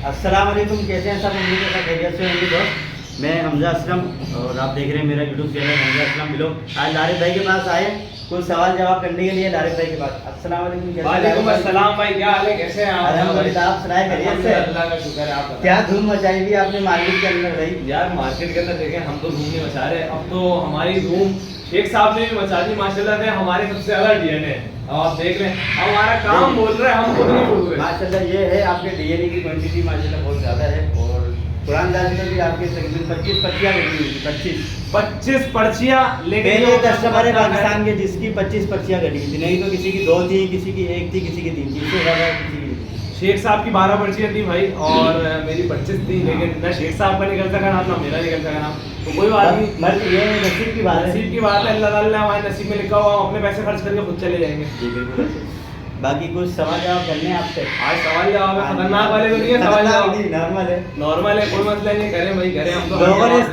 अस्सलाम वालेकुम, कैसे हैं सब? उम्मीद है खैरियत से होंगे दोस्त। मैं हमजा असलम और आप देख रहे हैं मेरा YouTube channel Hamza Aslam blog. आज लारिफ भाई के पास आए कुछ सवाल जवाब करने के लिए। लारिफ भाई के पास अस्सलाम वालेकुम। कैसे? वालेकुम अस्सलाम भाई, क्या हाल है, कैसे हैं आप? अल्हम्दुलिल्लाह, आप सुनाए खैरियत से? अल्लाह का शुक्र है। आप क्या धूम मचाई हुई आपने मार्केट के अंदर भाई? यार मार्केट के अंदर देखें, हम तो धूम नहीं मचा रहे। अब तो हमारी धूम शेख साहब ने भी मचा दी माशाल्लाह से। हमारे सबसे ज्यादा डीएनए अब आप देख रहे हैं, हमारा काम बोल रहे हैं, हम खुद नहीं बोल रहे। माशाल्लाह ये है आपके डीएनए की क्वांटिटी माशाल्लाह बहुत ज़्यादा है। और पुरान दास में भी आपके तकरीबन 25 पर्चियाँ लगी हुई थी। 25 पर्चियाँ। लेकिन पहले कस्टमर है पाकिस्तान के जिसकी 25 पर्चियाँ कटी थी, नहीं तो किसी की 2 थी, किसी की 1 थी, किसी की 3 थी, इससे ज़्यादा किसी की। शेख साहब की 12 पर्चियाँ थी भाई और मेरी 25 थी। लेकिन न शेख साहब का निकल सका नाम, ना मेरा निकल सका नाम। तो कोई बात नहीं, मर्द ये नसीब की बात है। नसीब की बात है, अल्लाह ताला ने हमारे नसीब में लिखा हुआ, हम अपने पैसे खर्च करके खुद चले जाएंगे। जी बिल्कुल। बाकी कुछ सवाल जवाब करने हैं आपसे? आज सवाल जवाब है, खतरनाक वाले तो नहीं है, सवाल जवाब नॉर्मल है। नॉर्मल है, कोई मसला नहीं, करें भाई करें। हम तो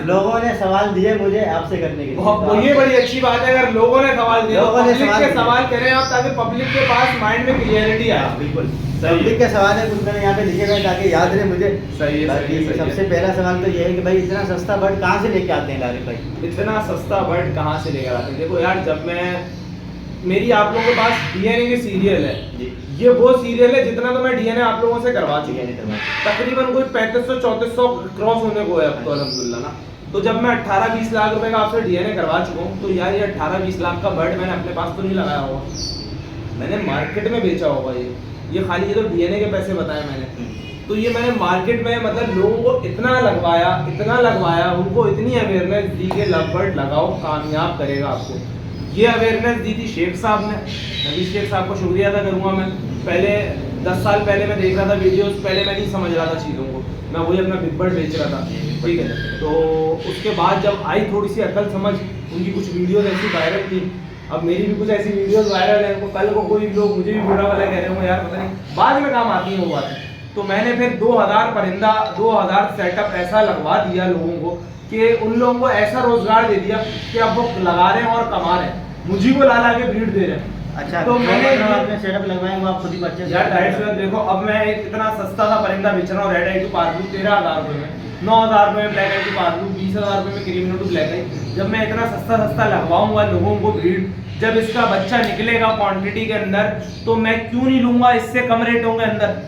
लोगों ने सवाल दिए मुझे आपसे करने के लिए। वो ये बड़ी अच्छी बात है, अगर लोगों ने सवाल दिया, लोगों ने पब्लिक के सवाल करें आप, ताकि पब्लिक के पास माइंड में क्लियरिटी आए। बिल्कुल पब्लिक के सवाल है, कुछ मैंने यहाँ पे लिखे हुए ताकि याद रहे मुझे। सही है, सही है। सबसे पहला सवाल तो ये है कि भाई इतना सस्ता बर्ड कहाँ से लेके आते हैं लारिफ भाई? इतना सस्ता बर्ड कहाँ से लेकर आते हैं? देखो यार, जब मैं मेरी आप लोगों के पास डीएनए की सीरियल है जी। ये वो सीरियल है जितना तो मैं डीएनए आप लोगों से करवा चुका हूं। तकरीबन कोई 3500-3400 क्रॉस होने को है अब तो अल्हम्दुलिल्लाह ना। तो जब मैं 18-20 लाख रुपए का आपसे डीएनए करवा चुका हूँ, तो यार ये 18-20 लाख का बर्ड मैंने अपने पास तो नहीं लगाया होगा, मैंने मार्केट में बेचा होगा। ये खाली ये तो डीएनए के पैसे बताए मैंने। तो ये मैंने मार्केट में मतलब लोगों को इतना लगवाया, उनको इतनी अवेयरनेस दी कि बर्ड लगाओ, कामयाब करेगा आपको। ये अवेयरनेस दी थी शेख साहब ने। नबी शेख साहब को शुक्रिया अदा करूँगा मैं। पहले 10 साल पहले मैं देख रहा था वीडियोस, पहले मैं नहीं समझ रहा था चीज़ों को, मैं वही अपना बिग बर्ड बेच रहा था, ठीक है। तो उसके बाद जब आई थोड़ी सी अकल समझ, उनकी कुछ वीडियोस ऐसी वायरल थी। अब मेरी भी कुछ ऐसी वीडियोस वायरल है, तो कल को कोई लोग मुझे भी बुरा वाला कह रहे होंगे, यार पता नहीं, बाद में काम आती है वो बात। तो मैंने फिर 2000 परिंदा 2000 सेटअप ऐसा लगवा दिया लोगों को कि उन लोगों को ऐसा रोजगार दे दिया कि अब वो लगा रहे हैं और कमा रहे हैं, मुझी को ला के ब्रीड दे रहे हैं। अच्छा, तो मैंने आपने सेटअप लगवाएंगे आप खुद ही परचेज? यार डाइट से देखो, अब मैं एक इतना सस्ता सा परिंदा बेच रहा हूँ, रेड आई टू पार्लू 13,000 रुपये में, 9,000 रुपये में ब्लैक आई टू पार्लू, 20,000 रुपये में क्रीमिनो टू ब्लैक आई। जब मैं इतना सस्ता लगवाऊंगा लोगों को ब्रीड, जब इसका बच्चा निकलेगा क्वांटिटी के अंदर, तो मैं क्यों नहीं लूंगा इससे कम रेटों के अंदर?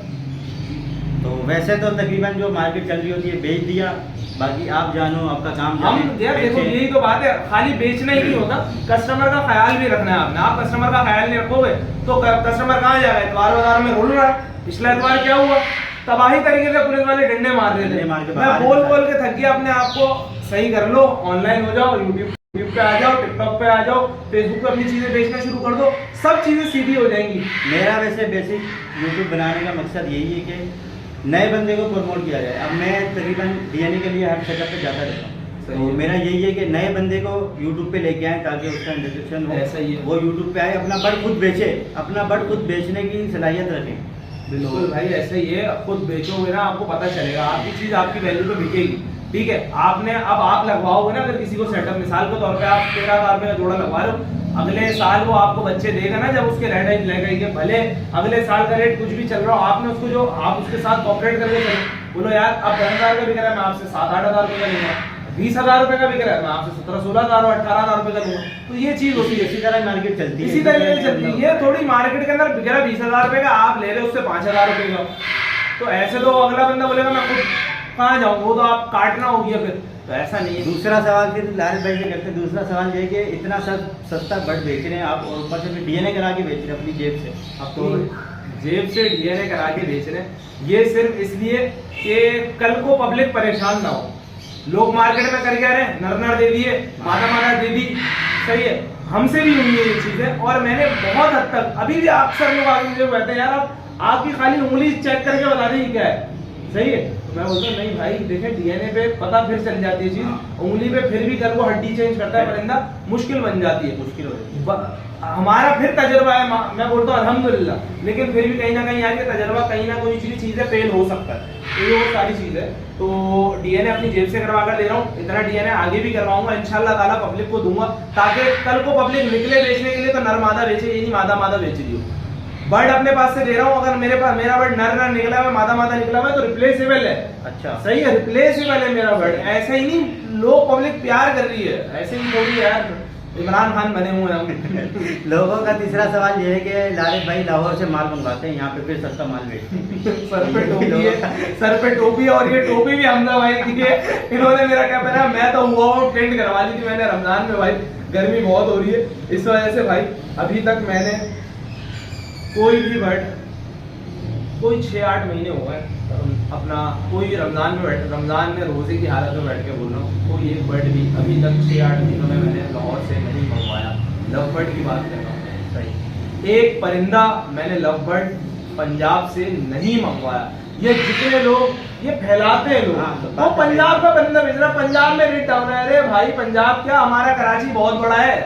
तो वैसे तो तकरीबन जो मार्केट चल रही होती है बेच दिया, बाकी आप जानो आपका काम। हम यार देखो यही तो बात है, खाली बेचना ही नहीं होता, कस्टमर का ख्याल भी रखना है आपने। आप कस्टमर का ख्याल नहीं रखोगे तो कस्टमर कहाँ जाएगा? इतवार बाजार में रुल रहा है। पिछला इतवार क्या हुआ? तबाही तरीके से पुलिस वाले डंडे मार रहे थे। मैं बोल के थक गया, अपने आप को सही कर लो, ऑनलाइन हो जाओ, यूट्यूब पे आ जाओ, टिकटॉक पे आ जाओ, फेसबुक पे अपनी चीजें बेचना शुरू कर दो, सब चीजें सीधी हो जाएंगी। मेरा वैसे बेसिक यूट्यूब बनाने का मकसद यही है कि नए बंदे को प्रमोट किया जाए। अब मैं तकरीबन डीएनए के लिए हर सेटअप पे जाता रहता हूँ, तो मेरा यही है कि नए बंदे को यूट्यूब पे लेके आए ताकि उसका इंट्रोडक्शन हो, ऐसा ही है। वो यूट्यूब पे आए, अपना बर्ड खुद बेचे, अपना बर्ड खुद बेचने की सलाहियत रखें। बिल्कुल भाई, ऐसे ही है। खुद बेचोगे ना, आपको पता चलेगा, आपकी चीज आपकी वैल्यू पे बिकेगी, ठीक है। आपने अब आप लगवाओगे ना, अगर किसी को सेटअप, मिसाल के तौर पे आप 13,000 रुपये का जोड़ा लगवा रहे हो, अगले साल वो आपको बच्चे देगा ना, जब उसके रेड आई ब्लैक आई के, भले अगले साल का रेट कुछ भी चल रहा हो, आपने उसको जो आप उसके साथ कॉपरेट करके चलो, बोलो यार अब 10,000 का बिक रहा है, मैं आपसे 7-8 हज़ार रुपये का लूंगा, 20,000 रुपये का बिक रहा है, मैं आपसे 17-16,000 और 18,000 रुपये का लूंगा। तो ये चीज होती है, इसी तरह मार्केट चलती है, इसी तरह से चलती है। ये थोड़ी मार्केट के अंदर बिक रहा है 20,000 रुपये का, आप ले रहे हो उससे 5,000 रुपये का, तो ऐसे तो अगला बंदा बोलेगा मैं खुद कहाँ जाऊँ, वो तो आप काटना हो गया फिर। तो ऐसा नहीं है। दूसरा सवाल फिर लारिफ भाई से करते हैं। दूसरा सवाल ये है कि इतना सस्ता बर्ड बेच रहे हैं आप, और ऊपर से फिर डीएनए करा के बेच रहे हैं अपनी जेब से। अब तो जेब से डीएनए करा के बेच रहे हैं, ये सिर्फ इसलिए कि कल को पब्लिक परेशान ना हो। लोग मार्केट में कर क्या रहे हैं, नर दे दिए, मादा दे दी, सही है, हमसे भी हुई है ये चीजें। और मैंने बहुत हद तक, अभी भी अक्सर लोग आगे मुझे कहते हैं यार आप आपकी खाली उंगली चेक करके बता दें क्या है, सही है। तो मैं बोलता हूँ नहीं भाई, देखें डीएनए पे पता फिर चल जाती है चीज, उंगली पे फिर भी कल वो हड्डी चेंज करता है परिंदा, मुश्किल बन जाती है, मुश्किल हो जाती है। हमारा फिर तजर्बा है, मैं बोलता हूँ अल्हम्दुलिल्लाह, लेकिन फिर भी कहीं ना कहीं यार ये तजर्बा कहीं ना कोई चीज़ें फेल हो सकता है, तो ये वो सारी चीज़ है। तो डीएनए अपनी जेब से करवा कर दे रहा हूँ, इतना डीएनए आगे भी करवाऊंगा इंशाल्लाह ताला, पब्लिक को दूंगा, ताकि कल को पब्लिक निकले बेचने के लिए तो नर मादा बेचे, ये नहीं मादा बेच रही हो। बर्ड अपने पास से दे रहा हूँ, अगर मेरे पास मेरा बर्ड नर निकला हुआ है, मादा निकला हुआ है तो रिप्लेसेबल है। अच्छा सही है, रिप्लेसेबल है मेरा बर्ड। ऐसे ही नहीं लोग पब्लिक प्यार कर रही है, ऐसे ही थोड़ी यार इमरान खान बने हुए हैं। लोगों का तीसरा सवाल ये है कि लारिफ भाई लाहौर से माल मंगवाते हैं, यहाँ पे फिर सस्ता माल बेचते हैं। सर पे टोपी है, सर पे टोपी है, और ये टोपी भी हमजा भाई की है। इन्होंने मेरा क्या पहना, मैं तो हुआ वो ट्रेंड करवा ली थी मैंने रमजान में भाई, गर्मी बहुत हो रही है इस वजह से भाई। अभी तक मैंने कोई भी बर्ड, कोई 6-8 महीने हो गए अपना, कोई रमजान में रोजे की हालत में बैठ के बोल रहा हूँ, कोई एक बर्ड भी अभी तक 6-8 महीनों में मैंने लाहौर से नहीं मंगवाया। लव बर्ड की बात कर रहा हूँ, सही एक परिंदा मैंने लव बर्ड पंजाब से नहीं मंगवाया। ये जितने लोग ये फैलाते हैं लोग, वो पंजाब का परिंदा भेज रहा, पंजाब में रेट डाउन है। अरे भाई पंजाब क्या, हमारा कराची बहुत बड़ा है,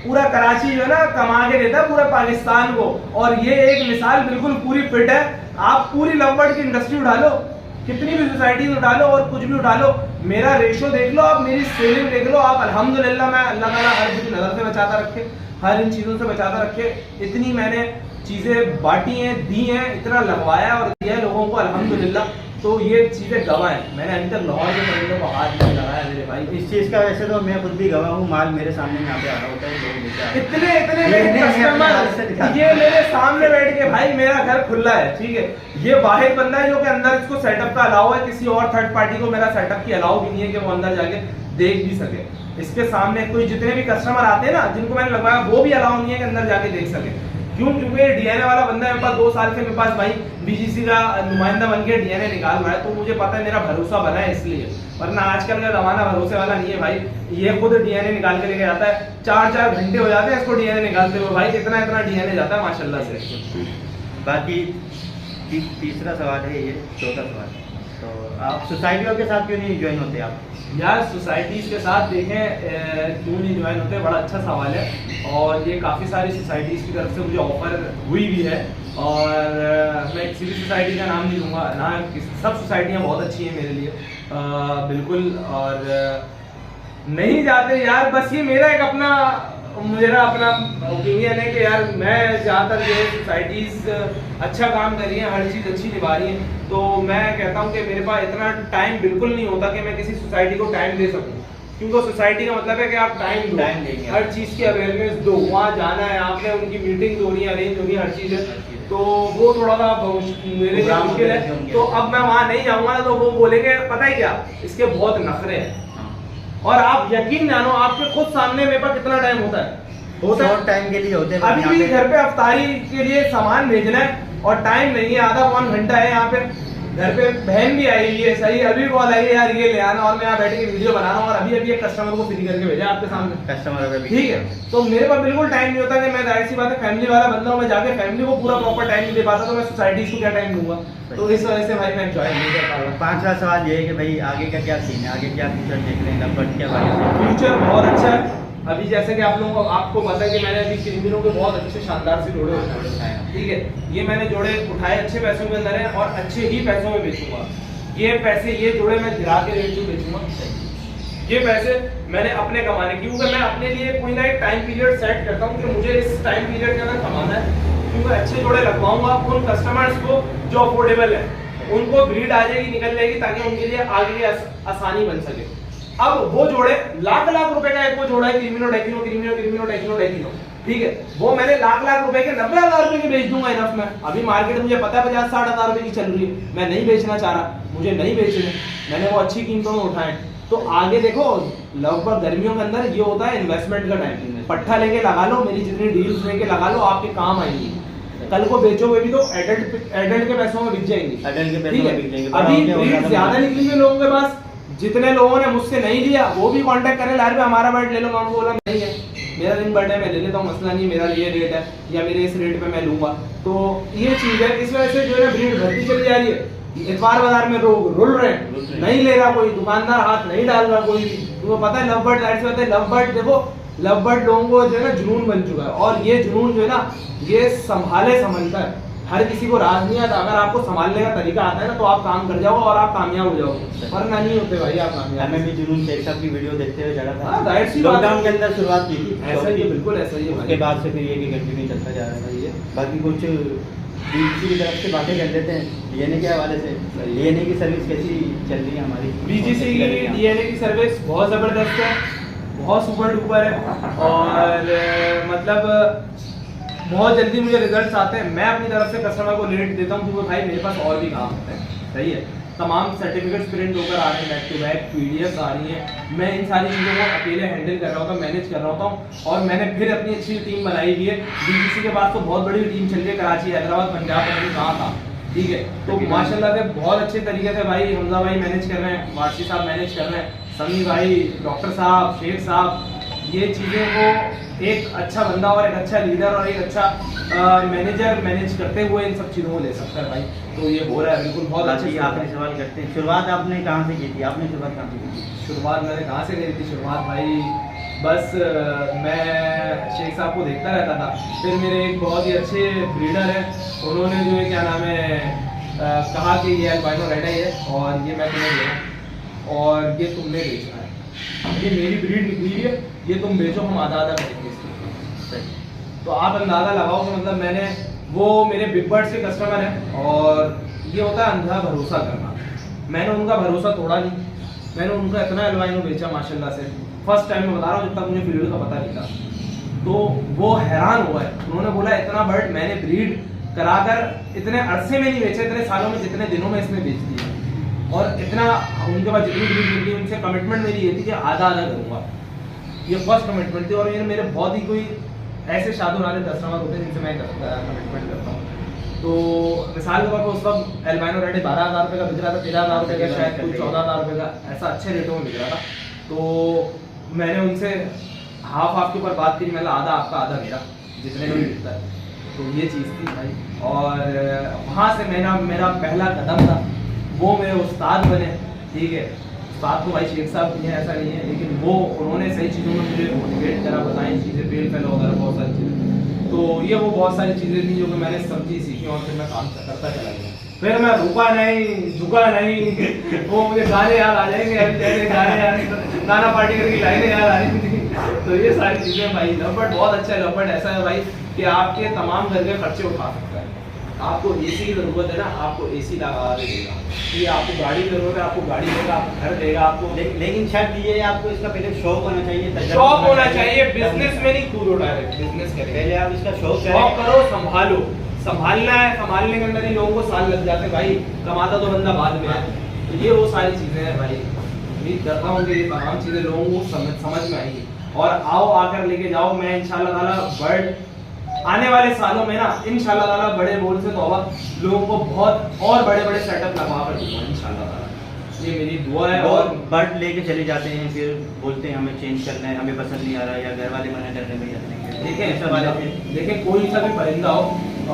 पूरा कराची जो है ना कमा के देता है पूरे पाकिस्तान को। और ये एक मिसाल बिल्कुल पूरी फिट है। आप पूरी लवबर्ड की इंडस्ट्री उठा लो, कितनी भी सोसाइटी उठा लो और कुछ भी उठा लो, मेरा रेशो देख लो आप, मेरी सेलिंग देख लो आप, अल्हम्दुलिल्लाह मैं अल्लाह ताला हर कुछ नजर से बचाता रखे, हर इन चीजों से बचाता रखे। इतनी मैंने चीजें बांटी हैं, दी हैं, इतना लगवाया और दिया लोगों को अल्हम्दुलिल्लाह। तो ये चीजें गवाह हैं, मैंने अभी तक लाहौर के परिंदों को हाथ नहीं लगाया मेरे भाई। इस चीज़ का वैसे तो मैं खुद भी गवाह हूँ, माल मेरे सामने यहाँ पे आ रहा होता है, लोग लेके आ रहे हैं। इतने कस्टमर ये मेरे सामने बैठ के, भाई मेरा घर खुला है ठीक है, ये वाहिद बंदा है जो कि अंदर इसको सेटअप का अलाउ है, किसी और थर्ड पार्टी को मेरा सेटअप की अलाउ भी नहीं है कि वो अंदर जाके देख भी सके। इसके सामने कोई जितने भी कस्टमर आते हैं ना जिनको मैंने लगवाया, वो भी अलाउ नहीं है कि अंदर जाके देख सके। क्यों? क्योंकि डीएनए वाला बंदा है मेरे पास 2 साल से, मेरे पास भाई बीजीसी का नुमाइंदा बन के डीएनए निकाल रहा है, तो मुझे पता है मेरा भरोसा बना है इसलिए, वरना आजकल का जमाना भरोसे वाला नहीं है भाई। ये खुद डीएनए निकाल के लेके जाता है, 4-4 घंटे हो जाते हैं इसको डीएनए निकालते हुए भाई, इतना डीएनए जाता है माशाल्लाह से। बाकी तीसरा सवाल है ये, चौथा सवाल, तो आप सोसाइटियों के साथ क्यों नहीं ज्वाइन होते आप? यार सोसाइटीज़ के साथ देखें क्यों नहीं ज्वाइन होते, बड़ा अच्छा सवाल है। और ये काफ़ी सारी सोसाइटीज़ की तरफ से मुझे ऑफर हुई भी है, और मैं किसी भी सोसाइटी का नाम नहीं लूँगा ना, सब सोसाइटियाँ बहुत अच्छी हैं मेरे लिए बिल्कुल, और नहीं जाते यार। बस ये मेरा एक अपना ओपिनियन है कि यार मैं ज़्यादातर ये सोसाइटीज़ अच्छा काम कर रही हैं, हर चीज़ अच्छी निभा रही हैं, तो मैं कहता हूँ कि मेरे पास इतना टाइम बिल्कुल नहीं होता कि मैं किसी सोसाइटी को टाइम दे सकूँ, क्योंकि सोसाइटी का मतलब है कि आप टाइम दो, हर चीज़ की अवेयरनेस दो, वहाँ जाना है आपने, उनकी मीटिंग हो रही है, अरेंज हो रही है, हर चीज़ है, तो वो थोड़ा सा मेरे लिए मुश्किल है। तो अब मैं वहाँ नहीं जाऊँगा तो वो बोलेंगे पता है क्या, इसके बहुत नखरे हैं। और आप यकीन जानो, आपके खुद सामने मेरे पास कितना टाइम होता है शॉर्ट टाइम के लिए होते हैं। अभी भी घर पे अफ्तारी के लिए सामान भेजना है और टाइम नहीं है, आधा पौन घंटा है यहाँ पे, घर पे बहन भी आई हुई है, सही अभी कॉल आई है यार ये ले आना, और मैं यहाँ बैठ के वीडियो बना रहा हूँ, और अभी एक कस्टमर को फ्री करके भेजा आपके सामने, कस्टमर ठीक है। तो मेरे पास बिल्कुल टाइम नहीं होता कि मैं, जाहिर सी बात है फैमिली वाला बंदा हूँ, मैं जाके फैमिली को पूरा प्रॉपर टाइम नहीं दे पाता, तो मैं सोसाइटीज को क्या टाइम दूंगा, तो इस वजह से भाई मैं ज्वाइन नहीं कर पा रहा। 5वां सवाल ये है कि भाई आगे का क्या सीन है, आगे क्या फ्यूचर देख रहे हैं लवबर्ड के बारे में? फ्यूचर बहुत अच्छा है। अभी जैसे कि आप लोगों को आपको पता है कि मैंने अभी क्रिमिनलों के बहुत अच्छे शानदार से जोड़े उठाए, ठीक है, ये मैंने जोड़े उठाए अच्छे पैसों के अंदर है और अच्छे ही पैसों में बेचूंगा। ये पैसे, ये जोड़े मैं गिरा के रेट में बेचूंगा, ये पैसे मैंने अपने कमाने, क्योंकि मैं अपने लिए कोई ना एक टाइम पीरियड सेट करता हूँ कि मुझे इस टाइम पीरियड के अंदर कमाना है, क्योंकि अच्छे जोड़े लगवाऊंगा उन कस्टमर्स को जो अफोर्डेबल है, उनको ब्रीड आ जाएगी, निकल जाएगी, ताकि उनके लिए आगे की आसानी बन सके। अब वो जोड़े लाख रुपए का एक वो जोड़ा है क्रिमिनो डेकिनो, ठीक है, वो मैंने लाख रुपए के 90,000 रुपए के बेच दूंगा इनफ में। अभी मार्केट मुझे पता है 50-60 हज़ार रुपए की चल रही है, मैं नहीं बेचना चाह रहा, मुझे नहीं बेचने, मैंने वो अच्छी कीमतों में उठाए। तो आगे देखो, लगभग गर्मियों के अंदर ये होता है इन्वेस्टमेंट का टाइम, पट्टा लेके लगा लो, मेरी जितनी डील्स लेके लगा लो, आपके काम आएंगी, कल को बेचोगे भी तो एडल्ट के पैसों में बिक जाएंगी, ठीक है। अभी ब्रीड ज्यादा निकली है लोगों के पास, जितने लोगों ने मुझसे नहीं लिया वो भी कांटेक्ट करें, लार पे हमारा बर्ड ले लो, मैं उनको बोला नहीं है, मेरा दिन बर्ड है, मैं ले लेता हूँ, मसला नहीं, मेरा ये रेट है या मेरे इस रेट पे मैं लूंगा। तो ये चीज है, इस वजह से जो है ब्रीड बढ़ती चली जा रही है, इतवार बाजार में लोग रुल रहे हैं, नहीं ले रहा कोई दुकानदार, हाथ नहीं डाल रहा कोई भी, तो पता है लवबर्ड, जाहिर सी बात है लवबर्ड, देखो लवबर्ड लोगों को जो है ना जुनून बन चुका है, और ये जुनून जो है ना ये संभाले समझता है, हर किसी को राज नहीं आता। अगर आपको संभालने का तरीका आता है ना, तो आप काम कर जाओगे और आप कामयाब हो जाओगे, वरना नहीं होते भाई आप कामयाब। हमें भी जुनून शेख साहब की वीडियो देखते हुए चढ़ा था। हाँ, जाहिर सी बात है। लॉकडाउन के अंदर शुरुआत की थी, ऐसा ही है, बिल्कुल ऐसा ही है उसके भाई। बाद से फिर ये कि कंटिन्यू चलता जा रहा है। ये बाकी कुछ बीजीसी की तरफ से बातें कर लेते हैं डीएनए के हवाले से। डीएनए की सर्विस कैसी चल रही है हमारी? बीजीसी की डीएनए की सर्विस बहुत ज़बरदस्त है, बहुत सुपर डुपर है, और मतलब बहुत जल्दी मुझे रिजल्ट्स आते हैं। मैं अपनी तरफ से कस्टमर को लेट देता हूँ क्योंकि भाई मेरे पास और भी काम होते हैं, सही है। तमाम सर्टिफिकेट्स प्रिंट होकर आ रहे हैं, बैक टू बैक पीडीएफ आ रही हैं। मैं इन सारी चीज़ों को अकेले हैंडल कर रहा होता हूँ, मैनेज कर रहा होता हूँ, और मैंने फिर अपनी अच्छी टीम बनाई हुई है। बीजीसी के बाद तो बहुत बड़ी टीम चल रही है, कराची, हैदराबाद, पंजाब में कहाँ था, ठीक है। तो माशाल्लाह से बहुत अच्छे तरीके से भाई हमजा भाई मैनेज कर रहे हैं, वारसी साहब मैनेज कर रहे हैं, समी भाई, डॉक्टर साहब, शेख साहब, ये चीज़ें को एक अच्छा बंदा और एक अच्छा लीडर और एक अच्छा मैनेजर मैनेज करते हुए इन सब चीज़ों को ले सकता है भाई। तो ये हो रहा है बिल्कुल बहुत अच्छी। आखिरी सवाल करते हैं, शुरुआत आपने कहाँ से की थी? आपने शुरुआत कहाँ से की थी? शुरुआत मैंने कहाँ से करी थी? शुरुआत भाई बस मैं शेख साहब को देखता रहता था। फिर मेरे एक बहुत ही अच्छे ब्रीडर हैं, उन्होंने जो है क्या नाम है कहा कि ये अल्बाइनो रेड है और ये मैं तुम्हें दे रहा हूँ और ये तुमने बेचना है, ये मेरी ब्रीड निकली है, ये तुम बेचो, हम आधा आधा करेंगे इसके। तो आप अंदाज़ा लगाओ कि मतलब मैंने वो मेरे बिग बर्ड्स के कस्टमर हैं, और ये होता है अंधा भरोसा करना। मैंने उनका भरोसा तोड़ा नहीं, मैंने उनका इतना अल्बाइनो बेचा माशाल्लाह से। फर्स्ट टाइम मैं बता रहा हूँ, जब तक मुझे फील्ड का पता नहीं था, तो वो हैरान हुआ है। उन्होंने बोला इतना बर्ड मैंने ब्रीड कराकर इतने अरसे में नहीं बेचा, इतने सालों में, जितने दिनों में इसने बेच दिया। और इतना उनके पास जितनी ब्रीड निकली, उनसे कमिटमेंट मेरी ये थी कि आधा आधा करूँगा, ये फर्स्ट कमिटमेंट थी। और ये मेरे बहुत ही कोई ऐसे शादों वाले कस्टमर होते हैं जिनसे मैं कमिटमेंट करता हूँ। तो मिसाल के तौर पर उस वक्त एल्बाइनो रेडी 12,000 रुपये का बिक रहा था, 13,000 रुपये का, शायद कोई 14,000 रुपये का, ऐसा अच्छे रेटों में बिक रहा था। तो मैंने उनसे हाफ के ऊपर बात करी, मतलब आधा आपका आधा मेरा, जितने में बिकता है। तो ये चीज़ थी भाई, और वहाँ से मेरा पहला कदम था, वो मेरे उस्ताद बने, ठीक है। उस्ताद तो भाई शेख साहब नहीं है, ऐसा नहीं है, लेकिन वो उन्होंने सही चीज़ों में मुझे मोटिवेट करा, बताई चीज़ें, पेल फेल वगैरह बहुत सारी चीज़ें। तो ये वो बहुत सारी चीज़ें थी जो कि मैंने समझी, सीखी, और फिर मैं काम करता चला गया। फिर मैं रुका नहीं, झुका नहीं। वो मुझे गाने याद आ जाएंगे, गाने याद, गाना पार्टी करके लाइनें याद आ रही थी। तो ये सारी चीज़ें भाई, लवबर्ड बहुत अच्छा है। लवबर्ड ऐसा है भाई कि आपके तमाम घर के खर्चे उठा सकता है। आपको एसी की ज़रूरत है ना, आपको एसी लगा देगा। ये आपको गाड़ी की ज़रूरत है, आपको गाड़ी देगा, आपको घर देगा, आपको। लेकिन शर्त ये है, आपको इसका पहले शौक होना चाहिए, शौक होना चाहिए। बिजनेस में नहीं कूद उठा रहे, बिजनेस करें पहले आप इसका शौक करो, संभालो। संभालना है, संभालने के अंदर ही लोगों को साल लग जाते भाई, कमाता तो बंदा बाद में है। तो ये वो सारी चीज़ें हैं भाई। उम्मीद करता हूँ कि ये तमाम चीज़ें लोगों को समझ में आएंगी, और आओ आकर लेके जाओ। मैं इंशाल्लाह ताला बर्ड आने वाले सालों में ना, इंशाल्लाह ताला बड़े बोल से तौबा, लोगों को बहुत और बड़े सेटअप लगवा कर दूंगा इंशाल्लाह ताला। ये मेरी दुआ है। और बर्ड लेके चले जाते हैं, फिर बोलते हैं हमें चेंज करना है, हमें पसंद नहीं आ रहा, या घर वाले मना कर रहे हैं भैया। देखें कोई सा भी परिंदा हो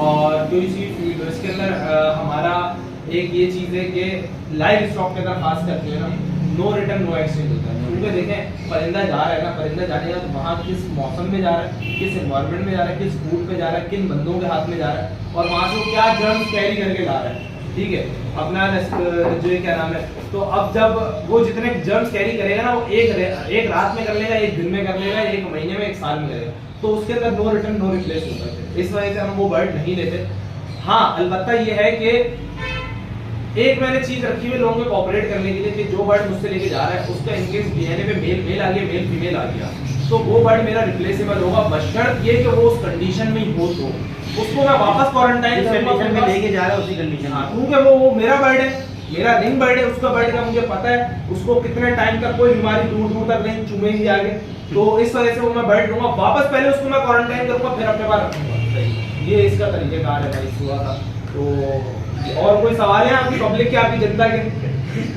और कोई सी फील्ड, इसके अंदर हमारा एक ये चीज़ है कि लाइव स्टॉक के अंदर खास करके ना, नो रिटर्न नो एक्सचेंज होता है। क्योंकि देखें परिंदा जा रहा है ना, परिंदा जाने का तो वहाँ किस मौसम में जा रहा है, किस एनवायरनमेंट में जा रहा है, किस फूड पे जा रहा है, किन बंदों के हाथ में जा रहा है, और वहाँ से वो क्या जर्म्स कैरी करके ला रहा है, ठीक है, अपना जो क्या नाम है। तो अब जब वो जितने जर्म्स कैरी करेगा ना, वो एक रात में कर लेगा, एक दिन में कर लेगा, एक महीने में, एक साल में करेगा। तो उसके अंदर नो रिटर्न नो रिप्लेस होता है। इस वजह से हम वो बर्ड नहीं लेते। हाँ, अलबत्ता ये है कि एक मैंने चीज रखी हुई लोगों को कोऑपरेट करने के लिए कि जो बर्ड मुझसे लेके जा रहा है उसका इनकेस डीएनए पे मेल आ गया, मेल फीमेल आ गया, तो वो बर्ड मेरा रिप्लेसेबल होगा, बशर्त ये कि वो उस कंडीशन में ही हो, तो उसको मैं वापस क्वारंटाइन कंडीशन में लेके जा रहा है उसी कंडीशन। हाँ, क्योंकि वो मेरा बर्ड है, मेरा रिंग बर्ड है, उसका बर्ड का मुझे पता है उसको कितने टाइम तक कोई बीमारी दूर तक नहीं चूमेगी आगे। तो इस वजह से वो मैं बर्ड लूंगा वापस, पहले उसको मैं क्वारंटाइन करूंगा, फिर अपने पास रखूंगा। ये इसका तरीकेकार है भाई सुआ का। तो और कोई सवाल है आपकी पब्लिक के, आपकी जनता के?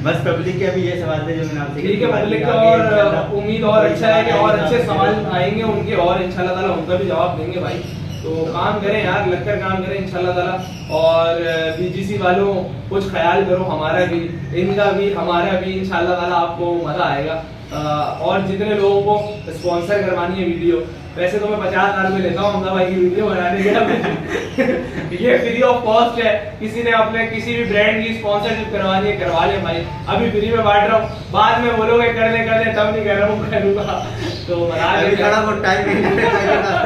बस पब्लिक के अभी ये सवाल थे जो मैंने आपसे, ठीक है। पब्लिक का और उम्मीद और अच्छा है कि और अच्छे सवाल आएंगे उनके, और इंशाल्लाह ताला उनका भी जवाब देंगे भाई। तो काम करें यार, लगकर काम करें इंशाल्लाह ताला। और बीजीसी वालों कुछ ख्याल करो हमारा भी, इनका भी, हमारा भी, इंशाल्लाह ताला आपको मज़ा आएगा। और जितने लोगों को स्पॉन्सर करवानी है वीडियो, वैसे तो मैं 50,000 रुपये लेता हूँ हमजा भाई की वीडियो बनाने के ये फ्री ऑफ कॉस्ट है। किसी ने अपने किसी भी ब्रांड की स्पॉन्सरशिप करवानी है करवा ले भाई, अभी फ्री में बांट रहा हूँ, बाद में बोलोगे कर ले तब नहीं कर रहा हूँ, करूँगा तो अभी थोड़ा बहुत टाइम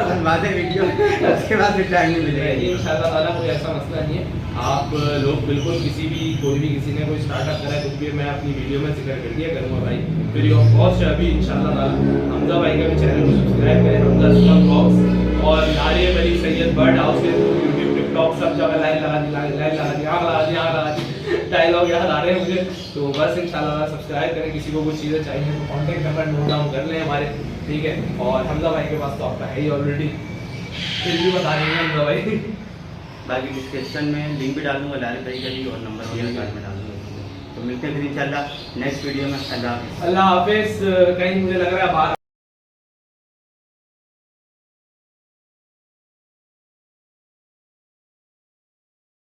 बनवा दे वीडियो, उसके बाद फिर टाइम नहीं मिलेगा। इंशाल्लाह ताला कोई ऐसा मसला नहीं है। आप लोग बिल्कुल कोई भी किसी ने कोई स्टार्टअप करा है कुछ भी, मैं अपनी वीडियो में जिक्र कर दिया करूँगा भाई, फ्री ऑफ कॉस्ट है। अभी इंशाल्लाह ताला हमजा भाई का भी चैनल को सब्सक्राइब करें, हमजा असलम ब्लॉग्स, और नारियल अली सैयद बर्ड हाउस पे यूट्यूब टिकटॉक सब जगह लाइन लगा दी, डायलॉग याद आ रहे हैं मुझे। तो बस इंशाल्लाह सब्सक्राइब करें, किसी को कुछ चीज़ें चाहिए तो कॉन्टेक्ट नंबर नोट डाउन कर लें हमारे, ठीक है। और हमजा भाई के पास तो आपका है ही ऑलरेडी, फिर भी बता रहे हैं हमजा भाई। बाकी डिस्क्रिप्शन में लिंक भी डाल दूँगा लाल भाई का भी, और नंबर रियल कार्ड में डाल दूँगा। तो मिलते हैं फिर इंशाल्लाह नेक्स्ट वीडियो में। अल्लाह हाफिज़। कहीं मुझे लग रहा है बाहर